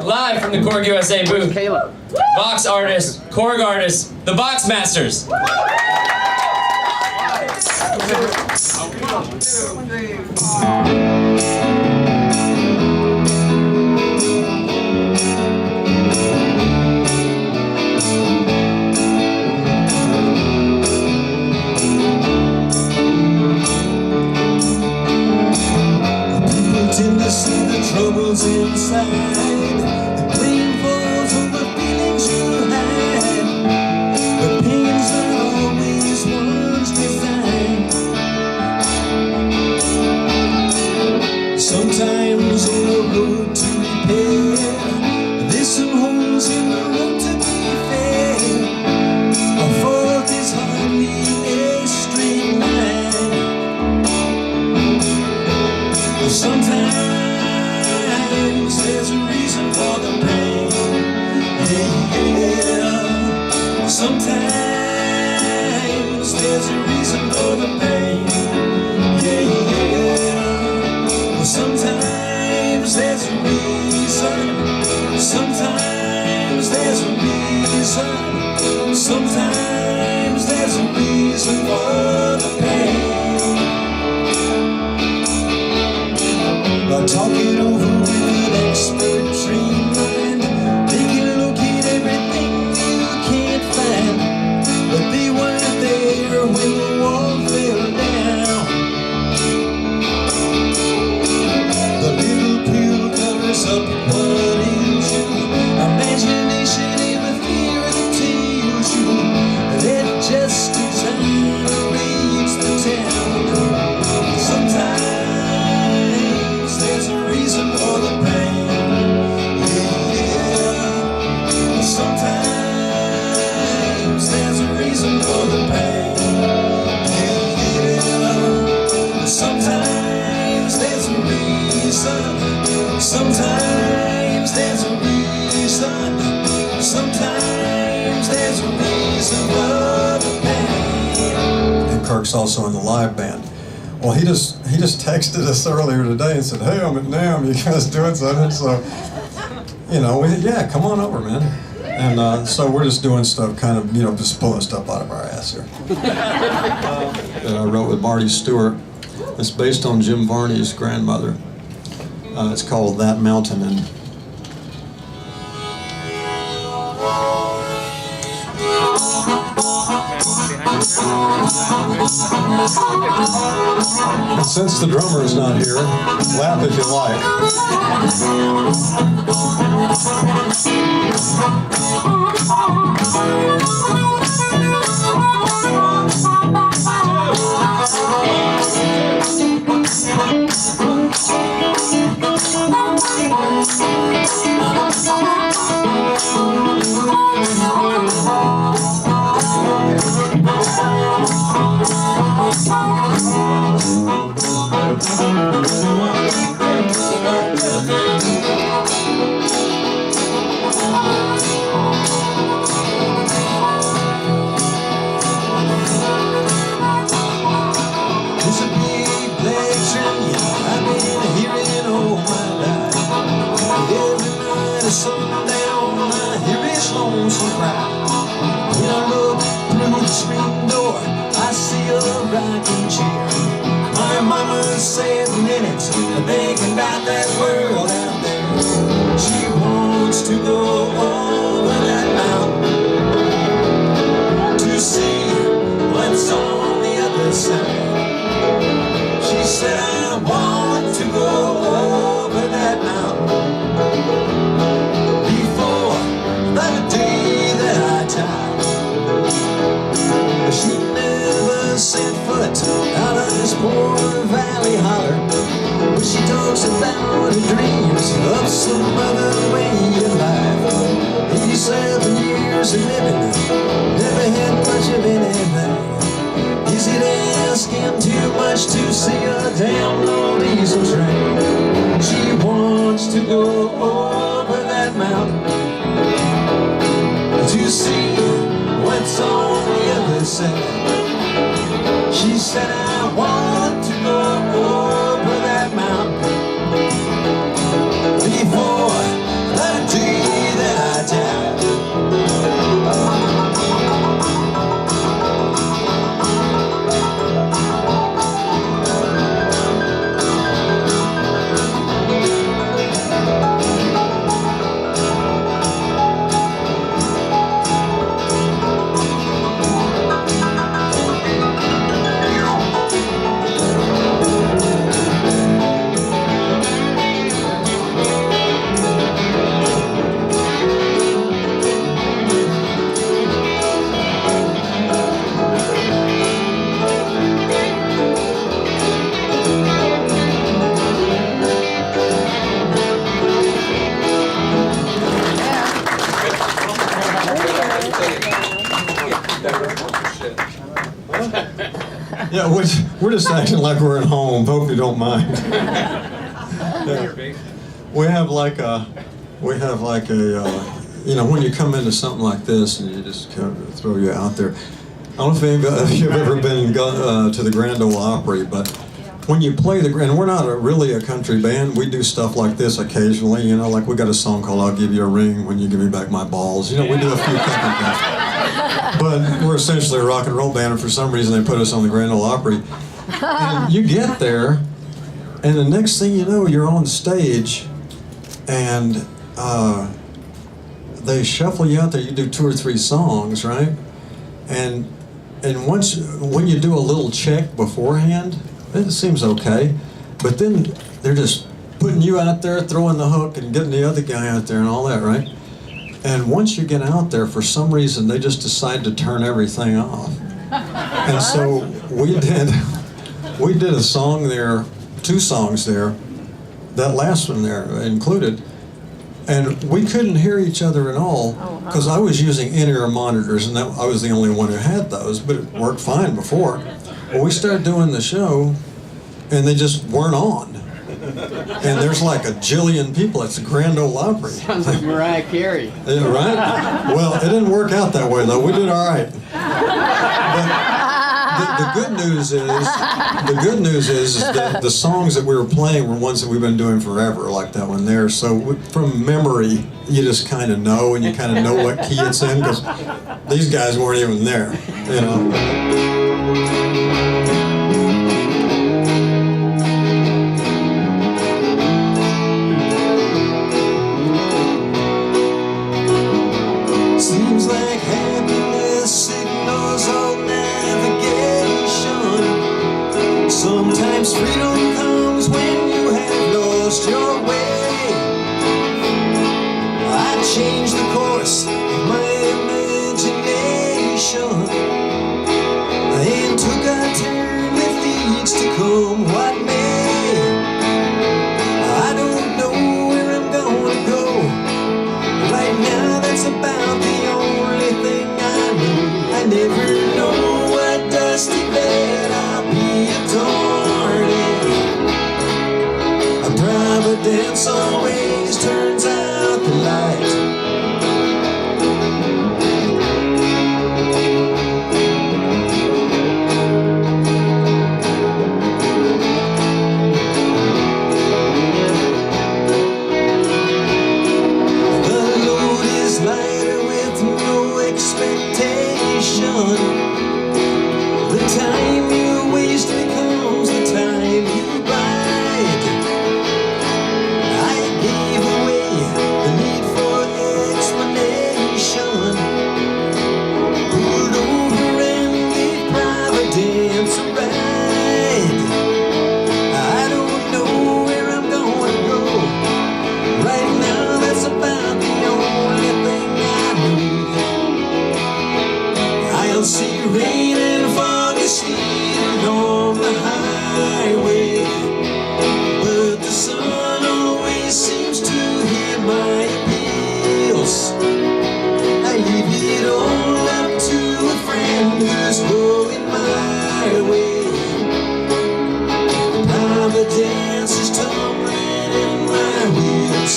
Live from the Korg USA booth, Vox artists, Korg artists, the Boxmasters. Tend to see the troubles inside, the blame falls on the feelings you had, the pain's not always one's design. Sometimes on the road to repair, there's some holes in the road to be fair. A fault is hardly a straight line. Sometimes there's a reason for the pain, yeah. Sometimes there's a reason for the pain, yeah. Sometimes there's a reason. Sometimes there's a reason. Sometimes there's a reason for the pain. Talk it over with an expert trained mind. They can locate everything you can't find, but they weren't there when the wall fell down. The little pill covers up what is you. Imagination and the fear that tails you. Let justice raise the town. Sometimes there's a reason for the pain, yeah. Sometimes there's a reason for the pain, yeah. Sometimes there's a reason. Sometimes there's a reason. Sometimes there's a reason for the pain. And Kirk's also in the live band. Well, he just texted us earlier today and said, "Hey, I'm at NAMM. You guys doing something?" So, you know, yeah, come on over, man. And so we're just doing stuff, kind of, you know, just pulling stuff out of our ass here. That I wrote with Marty Stewart. It's based on Jim Varney's grandmother. It's called "That Mountain." And since the drummer is not here, laugh if you like. Sundown, I hear his lonesome cry. When I look through the screen door, I see a rocking chair. My mama sitting in it, thinking about that world out there. She wants to go over that mountain to see what's on the other side. She said, I want to go over that mountain the day that I die. She never set foot out of this poor valley holler, but she talks about her dreams of some other way of life. 87 years of living, never had much of anything. Is it asking too much to see a damn old diesel train? She wants to go over that mountain to see what's on the other side. She said, I want to go over that mountain before the Yeah, we're just acting like we're at home. Hope you don't mind. Yeah. We have like a, you know, when you come into something like this and you just kind of throw you out there. I don't know if you've ever been to the Grand Ole Opry, but when you play and we're not really a country band, we do stuff like this occasionally, you know, like we got a song called I'll Give You a Ring When You Give Me Back My Balls. You know, we do a few country things. But we're essentially a rock and roll band, and for some reason they put us on the Grand Ole Opry. And you get there, and the next thing you know, you're on stage, and they shuffle you out there. You do 2 or 3 songs, right? And when you do a little check beforehand, it seems okay, but then they're just putting you out there, throwing the hook, and getting the other guy out there and all that, right? And once you get out there, for some reason, they just decide to turn everything off. And so we did a song there, 2 songs there, that last one there included, and we couldn't hear each other at all because I was using in-ear monitors, and I was the only one who had those, but it worked fine before. Well, we started doing the show, and they just weren't on. And there's like a jillion people. It's the Grand Ole Opry. Sounds like Mariah Carey. Yeah, right? Well, it didn't work out that way, though. We did all right. But the good news is that the songs that we were playing were ones that we've been doing forever, like that one there. So from memory, you just kind of know, and you kind of know what key it's in, because these guys weren't even there, you know. Seems like happiness ignores all navigation. Sometimes freedom comes when you have lost your way. I changed the course of my imagination and took a turn that leads to come what may. I don't know where I'm gonna go right now. That's about the only thing I know. I never know what dusty bed I'll be adored in. A providence always turns out the light. The time you waste becomes the time you ride. I gave away the need for explanation, pulled over and gave Providence a ride. I don't know where I'm gonna go right now. That's about the only thing I know. I'll see rain and fog is sleeping on the highway, but the sun always seems to hear my appeals. I leave it all up to a friend who's going my way. Providence is tumbling in my wheels.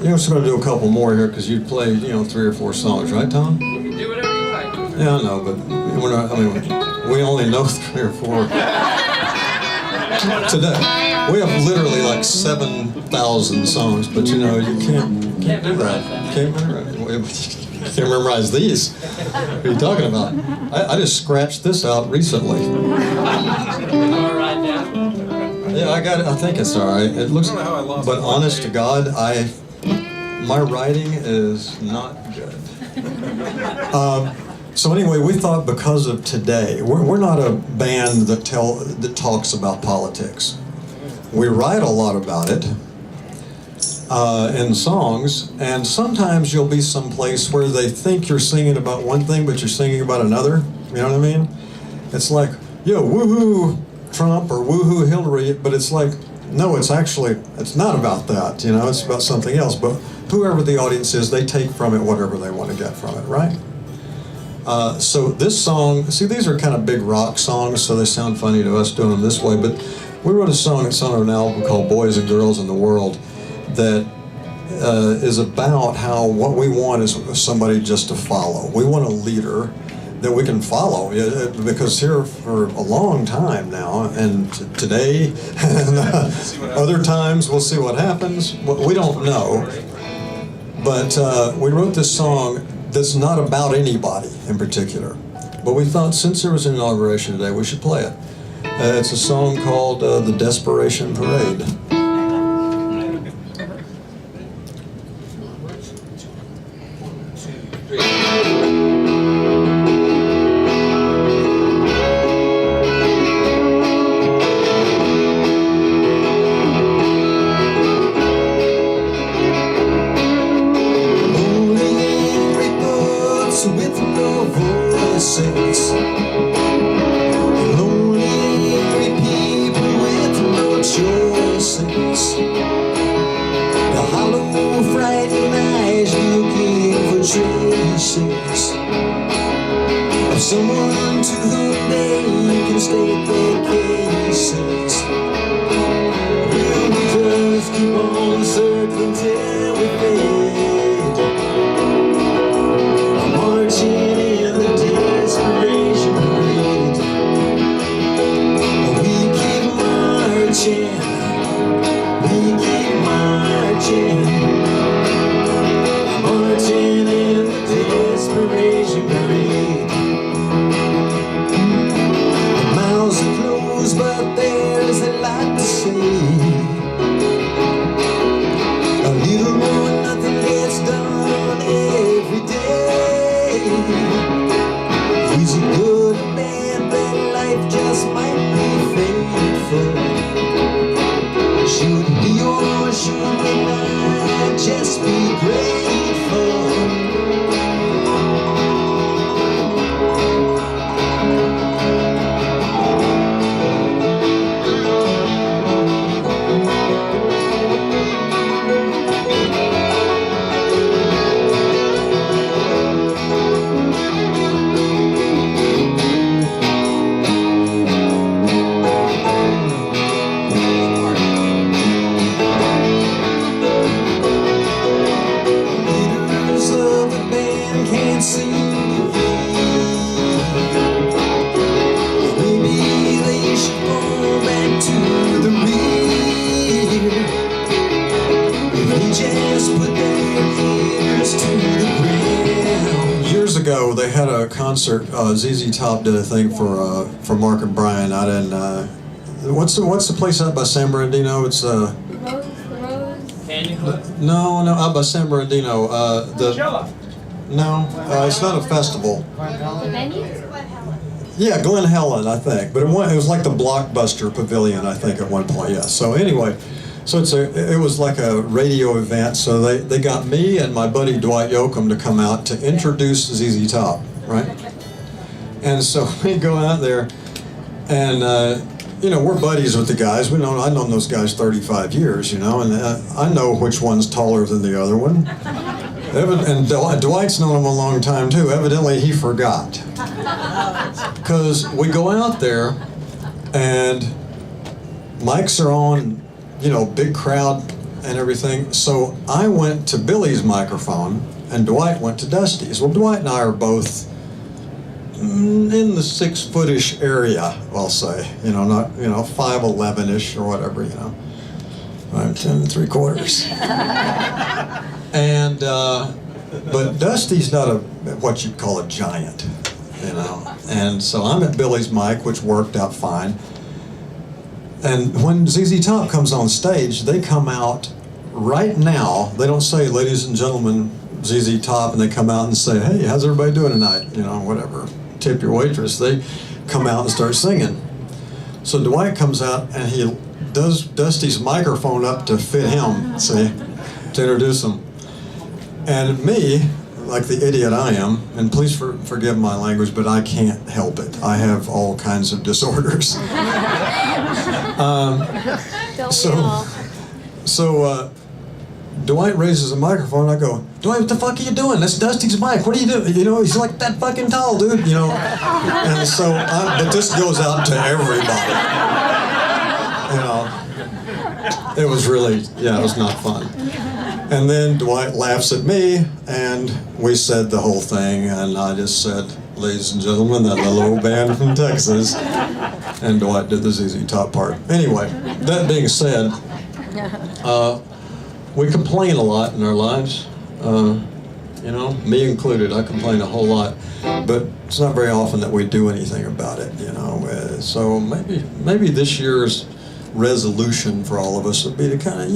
We're just going to do a couple more here because you'd play, 3 or 4 songs, right, Tom? Do whatever you like. Yeah, I know, but we're not. I mean, We only know 3 or 4 today. We have literally like 7,000 songs, but you know, you can't memorize that. Can't memorize these. What are you talking about? I just scratched this out recently. Yeah, I got it. I think it's all right. It looks, but honest to God, my writing is not good. So anyway, we thought because of today, we're not a band that talks about politics. We write a lot about it in songs, and sometimes you'll be someplace where they think you're singing about one thing, but you're singing about another. You know what I mean? It's like, yo, woohoo Trump or woohoo Hillary, but it's like, no, it's not about that. You know, it's about something else. But whoever the audience is, they take from it whatever they want to get from it, right? So this song, see, these are kind of big rock songs, so they sound funny to us doing them this way, but we wrote a song that's on an album called Boys and Girls in the World that is about how what we want is somebody just to follow. We want a leader that we can follow, because here for a long time now, and today, and other times, we'll see what happens. We don't know, but we wrote this song that's not about anybody in particular. But we thought since there was an inauguration today, we should play it. It's a song called The Desperation Parade. With no voices, lonely people with no choices, the hollow frightened eyes looking for traces of someone to whom they can state their cases. Will we just keep on circling till we fade? Marching in the desperation parade. We keep marching. We keep marching. Marching in the desperation parade. The mouths are closed, but there's a lot to say. A little more, nothing gets done every day. He's a good man, but life just might be faithful. Should we or should we not just be grateful? Years ago, they had a concert. ZZ Top did a thing for Mark and Brian out in what's the place out by San Bernardino? It's Rose. no, out by San Bernardino. No, it's not a festival. The venue? Yeah, Glen Helen, I think. But it was like the Blockbuster Pavilion, I think, at one point. Yeah. So anyway, so it was like a radio event. So they got me and my buddy Dwight Yoakam to come out to introduce ZZ Top, right? And so we go out there, and you know, we're buddies with the guys. I've known those guys 35 years, you know, and I know which one's taller than the other one. And Dwight's known him a long time too. Evidently he forgot. Because we go out there and mics are on, you know, big crowd and everything. So I went to Billy's microphone and Dwight went to Dusty's. Well, Dwight and I are both in the 6-footish area, I'll say. You know, not 5'11"ish or whatever. 5'10" 3/4. And but Dusty's not what you'd call a giant, And so I'm at Billy's mic, which worked out fine. And when ZZ Top comes on stage, they come out right now. They don't say, "Ladies and gentlemen, ZZ Top," and they come out and say, "Hey, how's everybody doing tonight?" Whatever. Tip your waitress. They come out and start singing. So Dwight comes out and he does Dusty's microphone up to fit him, see, to introduce him. And me, like the idiot I am, and please forgive my language, but I can't help it. I have all kinds of disorders. So Dwight raises a microphone, and I go, "Dwight, what the fuck are you doing? That's Dusty's mic. What are you doing?" He's like that fucking tall, dude. And so, but this goes out to everybody. It was really, it was not fun. And then Dwight laughs at me, and we said the whole thing, and I just said, "Ladies and gentlemen, that little old band from Texas," and Dwight did the ZZ Top part. Anyway, that being said, we complain a lot in our lives, me included. I complain a whole lot, but it's not very often that we do anything about it, So maybe this year's resolution for all of us would be to kind of,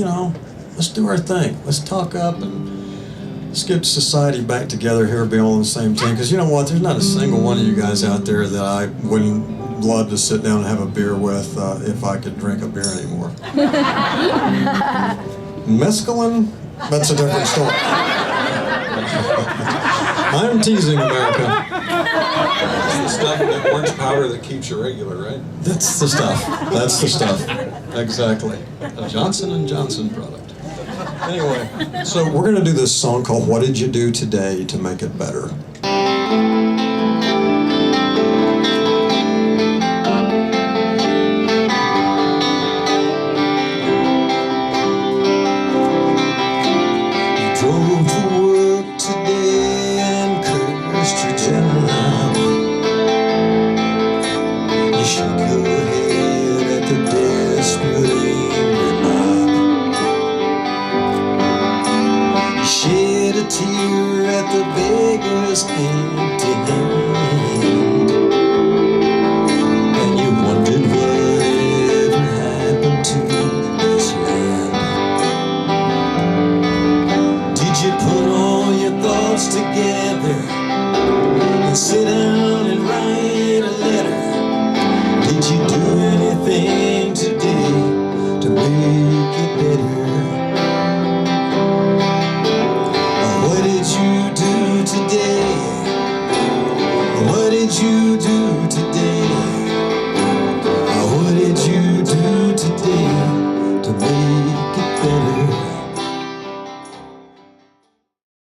let's do our thing. Let's talk up and let's get society back together here, be all on the same team. Because you know what? There's not a single one of you guys out there that I wouldn't love to sit down and have a beer with if I could drink a beer anymore. Mescaline? That's a different story. I'm teasing, America. It's the stuff, that orange powder that keeps you regular, right? That's the stuff. That's the stuff. Exactly. A Johnson & Johnson product. Anyway, so we're going to do this song called "What Did You Do Today to Make It Better?" Drove to work today and cursed your job. You shook your head at the desperate angry mob. You shed a tear at the beggar's empty hand. And you wondered whatever happened to this land. You put all your thoughts together and sit down and write a letter. Did you do anything today to make it better? What did you do today? What did you do